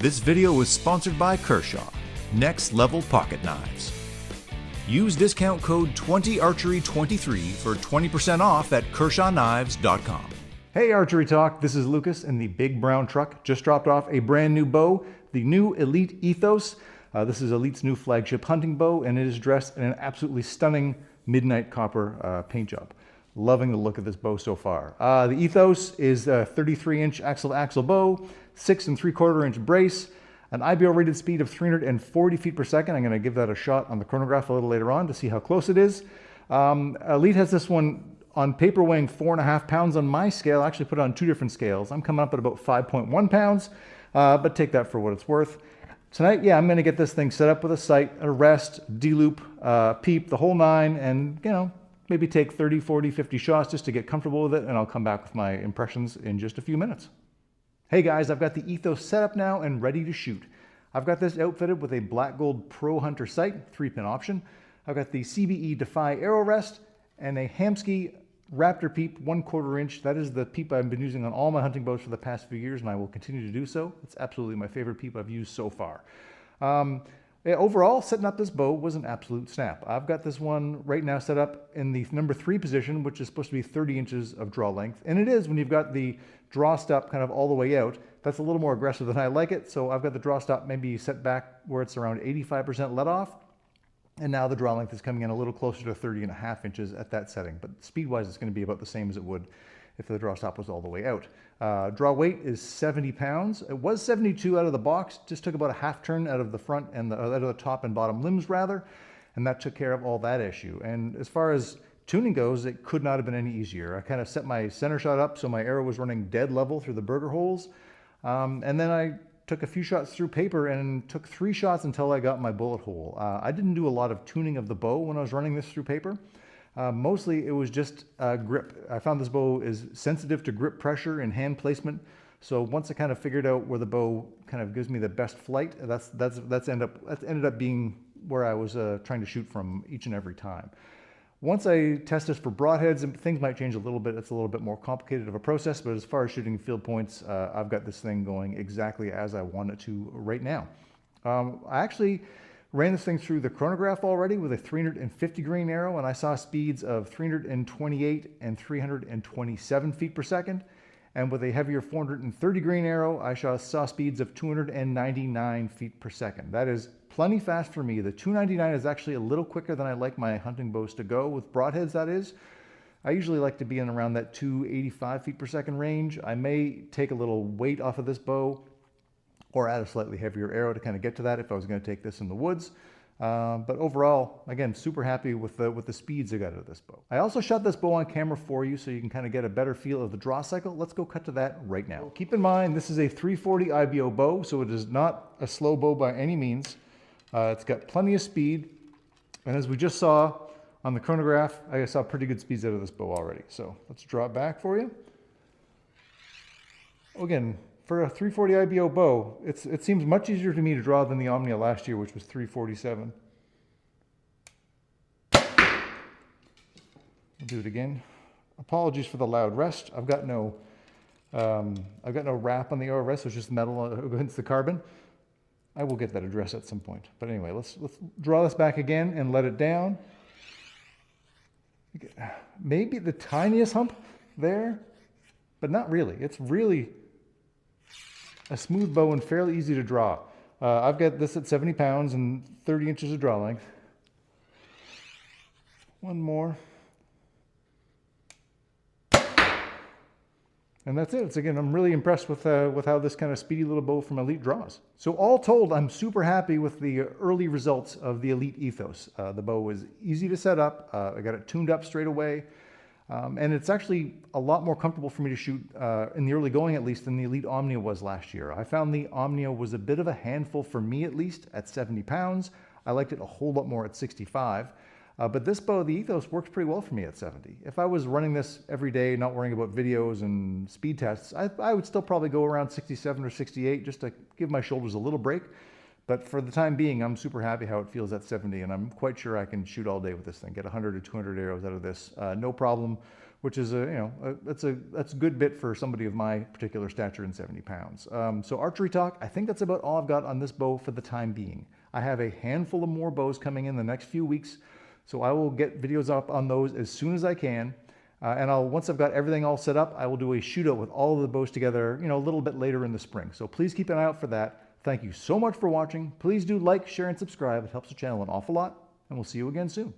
This video is sponsored by Kershaw, Next Level Pocket Knives. Use discount code 20archery23 for 20% off at kershawknives.com. Hey Archery Talk, this is Lucas in the big brown truck. Just dropped off a brand new bow, the new Elite Ethos. This is Elite's new flagship hunting bow, and it is dressed in an absolutely stunning midnight copper paint job. Loving the look of this bow so far. The Ethos is a 33-inch axle-to-axle bow, 6 3/4-inch brace, an IBO rated speed of 340 feet per second. I'm going to give that a shot on the chronograph a little later on to see how close it is. Elite has this one on paper weighing 4.5 pounds on my scale. I actually put it on 2 different scales. I'm coming up at about 5.1 pounds, but take that for what it's worth. Tonight, yeah, I'm going to get this thing set up with a sight, a rest, D-loop, peep, the whole 9, and, you know, maybe take 30, 40, 50 shots just to get comfortable with it, and I'll come back with my impressions in just a few minutes. Hey guys, I've got the Ethos set up now and ready to shoot. I've got this outfitted with a Black Gold Pro Hunter sight, 3-pin option. I've got the CBE Defy arrow rest and a Hamsky Raptor peep 1/4 inch. That is the peep I've been using on all my hunting bows for the past few years, and I will continue to do so. It's absolutely my favorite peep I've used so far. Overall, setting up this bow was an absolute snap. I've got this one right now set up in the number 3 position, which is supposed to be 30 inches of draw length. And it is when you've got the draw stop kind of all the way out. That's a little more aggressive than I like it. So I've got the draw stop maybe set back where it's around 85% let off. And now the draw length is coming in a little closer to 30.5 inches at that setting. But speed-wise, it's going to be about the same as it would if the draw stop was all the way out. Draw weight is 70 pounds. It was 72 out of the box. Just took about a half turn out of the front and out of the top and bottom limbs rather. And that took care of all that issue. And as far as tuning goes, it could not have been any easier. I kind of set my center shot up so my arrow was running dead level through the burger holes. And then I took a few shots through paper and took 3 shots until I got my bullet hole. I didn't do a lot of tuning of the bow when I was running this through paper. Mostly it was just grip. I found this bow is sensitive to grip pressure and hand placement. So once I kind of figured out where the bow kind of gives me the best flight, that's ended up being where I was trying to shoot from each and every time. Once I test this for broadheads, things might change a little bit. It's a little bit more complicated of a process, but as far as shooting field points, I've got this thing going exactly as I want it to right now. I actually ran this thing through the chronograph already with a 350 grain arrow, and I saw speeds of 328 and 327 feet per second. And with a heavier 430 grain arrow, I saw speeds of 299 feet per second. That is plenty fast for me. The 299 is actually a little quicker than I like my hunting bows to go, with broadheads that is. I usually like to be in around that 285 feet per second range. I may take a little weight off of this bow or add a slightly heavier arrow to kind of get to that if I was going to take this in the woods. But overall, again, super happy with the speeds I got out of this bow. I also shot this bow on camera for you so you can kind of get a better feel of the draw cycle. Let's go cut to that right now. Keep in mind, this is a 340 IBO bow, so it is not a slow bow by any means. It's got plenty of speed. And as we just saw on the chronograph, I saw pretty good speeds out of this bow already. So let's draw it back for you. Again, for a 340 IBO bow, it seems much easier to me to draw than the Omnia last year, which was 347. I'll do it again. Apologies for the loud rest. I've got no wrap on the arrow rest, so it's just metal against the carbon. I will get that addressed at some point. But anyway, let's draw this back again and let it down. Maybe the tiniest hump there, but not really. It's really a smooth bow and fairly easy to draw. I've got this at 70 pounds and 30 inches of draw length. One more. And that's it. Again, I'm really impressed with how this kind of speedy little bow from Elite draws. So all told, I'm super happy with the early results of the Elite Ethos. The bow was easy to set up. I got it tuned up straight away. And it's actually a lot more comfortable for me to shoot, in the early going at least, than the Elite Omnia was last year. I found the Omnia was a bit of a handful for me at least at 70 pounds. I liked it a whole lot more at 65. But this bow, the Ethos, works pretty well for me at 70. If I was running this every day, not worrying about videos and speed tests, I would still probably go around 67 or 68 just to give my shoulders a little break. But for the time being, I'm super happy how it feels at 70, and I'm quite sure I can shoot all day with this thing, get 100 or 200 arrows out of this, no problem which is that's a good bit for somebody of my particular stature and 70 pounds. So archery talk, I think that's about all I've got on this bow for the time being. I have a handful of more bows coming in the next few weeks, so I will get videos up on those as soon as I can. And once I've got everything all set up, I will do a shootout with all of the bows together, a little bit later in the spring. So please keep an eye out for that. Thank you so much for watching. Please do like, share, and subscribe. It helps the channel an awful lot, and we'll see you again soon.